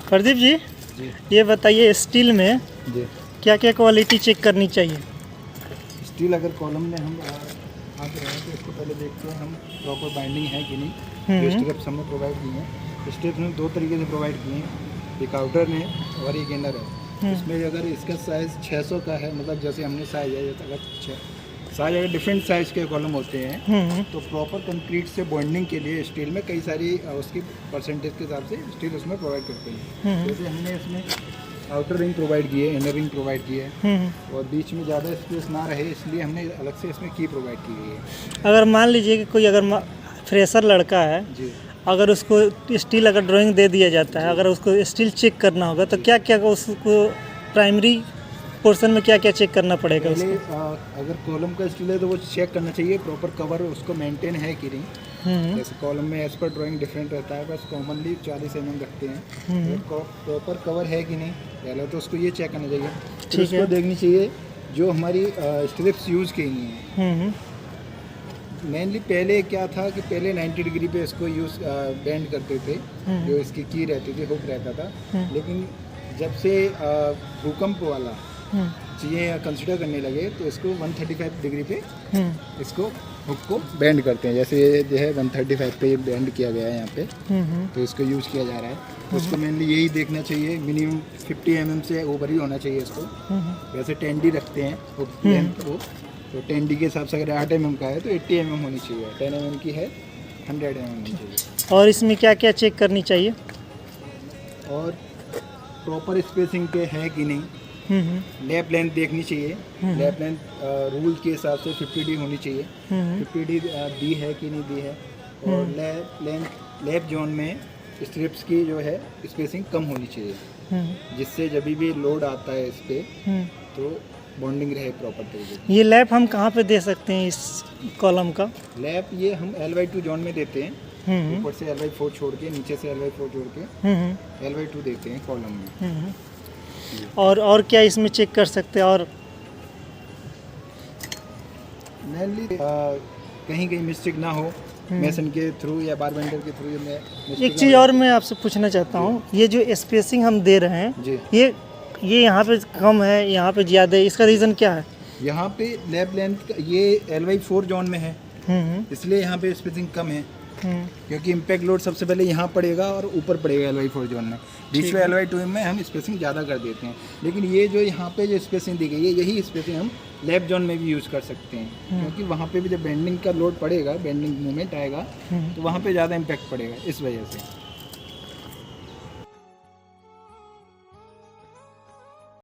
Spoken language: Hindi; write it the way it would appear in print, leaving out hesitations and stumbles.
प्रदीप जी, जी ये बताइए स्टील में जी क्या क्या क्वालिटी चेक करनी चाहिए? स्टील अगर कॉलम में हम आते रहे तो इसको पहले देखते हैं हम प्रॉपर बाइंडिंग है कि नहीं। जो स्ट्रिप्स हमने प्रोवाइड किए हैं, स्ट्रिप्स हमने दो तरीके से प्रोवाइड किए हैं, एक आउटर है और एक इनर है। इसमें अगर इसका साइज़ 600 का है, मतलब जैसे हमने साइज़ है, अगर साइज अगर डिफरेंट साइज़ के कॉलम होते हैं तो प्रॉपर कंक्रीट से बॉन्डिंग के लिए स्टील में कई सारी उसकी परसेंटेज के हिसाब से स्टील उसमें प्रोवाइड करते हैं। जैसे हमने इसमें आउटर रिंग प्रोवाइड की है, इनर रिंग प्रोवाइड की है और बीच में ज़्यादा स्पेस ना रहे इसलिए हमने अलग से इसमें की प्रोवाइड की गई है। अगर मान लीजिए कि कोई अगर फ्रेशर लड़का है, जी अगर उसको स्टील अगर ड्राइंग दे दिया जाता है, अगर उसको स्टील चेक करना होगा तो क्या क्या उसको प्राइमरी पोर्शन में क्या क्या चेक करना पड़ेगा पहले उसको? अगर कॉलम का स्टील है तो वो चेक करना चाहिए प्रॉपर कवर उसको मेंटेन है कि नहीं। जैसे कॉलम में एज पर ड्राइंग डिफरेंट रहता है, बस कॉमनली 40 mm रखते हैं। प्रॉपर कवर है कि नहीं पहले तो उसको ये चेक करना चाहिए। फिर ठीक है। उसको देखनी चाहिए जो हमारी स्ट्रिप्स यूज़ की गई हैं। मेनली पहले क्या था कि पहले 90 डिग्री पे इसको यूज़ बेंड करते थे, जो इसकी की रहती थी, हुक रहता था। लेकिन जब से भूकंप वाला चीज़ें कंसिडर करने लगे तो इसको 135 डिग्री पे इसको हुक को बेंड करते हैं। जैसे ये जो है 135 पे ये बेंड किया गया है यहाँ पे, तो इसको यूज़ किया जा रहा है। तो उसको मेनली यही देखना चाहिए, मिनिमम 50 mm से ओवर ही होना चाहिए इसको। वैसे 10 डी रखते हैं हुक लेंथ वो, तो 10 डी के हिसाब से अगर 8 mm का है तो 80 mm होनी चाहिए, 10 mm की है 100 mm होनी चाहिए। और इसमें क्या क्या चेक करनी चाहिए? और प्रॉपर स्पेसिंग पे है कि नहीं, लैप लेंथ देखनी चाहिए। लैप लेंथ रूल के हिसाब से 50 डी होनी चाहिए। 50 डी दी है कि नहीं दी है। और लैप लेंथ लैप जोन में स्ट्रिप्स की जो है स्पेसिंग कम होनी चाहिए, जिससे जब भी लोड आता है इस पे तो बॉन्डिंग रहे प्रॉपर तरीके से। ये लैप हम कहाँ पे दे सकते हैं इस कॉलम का? लैप ये हम L/2 जोन में देते हैं, ऊपर से L/4 छोड़ के, नीचे से L/4 जोड़ के L/2 देते हैं कॉलम में। और क्या इसमें चेक कर सकते हैं? और मेनली कहीं कहीं मिस्टेक ना हो मेसन के थ्रू या बारबेंडर के थ्रू में। एक चीज़ और मैं आपसे पूछना चाहता हूँ, ये जो स्पेसिंग हम दे रहे हैं, जी ये यहाँ पे कम है, यहाँ पे ज़्यादा है, इसका रीज़न क्या है? यहाँ पे लैप लेंथ ये L/4 जोन में है, इसलिए यहाँ पे स्पेसिंग कम है। क्योंकि इम्पैक्ट लोड सबसे पहले यहाँ पड़ेगा और ऊपर पड़ेगा L/4 जोन में। बीच में L/2 में हम स्पेसिंग ज़्यादा कर देते हैं, लेकिन ये जो यहाँ पे जो स्पेसिंग दी गई है यही स्पेसिंग हम लैप जोन में भी यूज़ कर सकते हैं। क्योंकि वहाँ पे भी जब बेंडिंग का लोड पड़ेगा, बेंडिंग मूवमेंट आएगा तो वहाँ पे ज़्यादा इम्पैक्ट पड़ेगा, इस वजह से।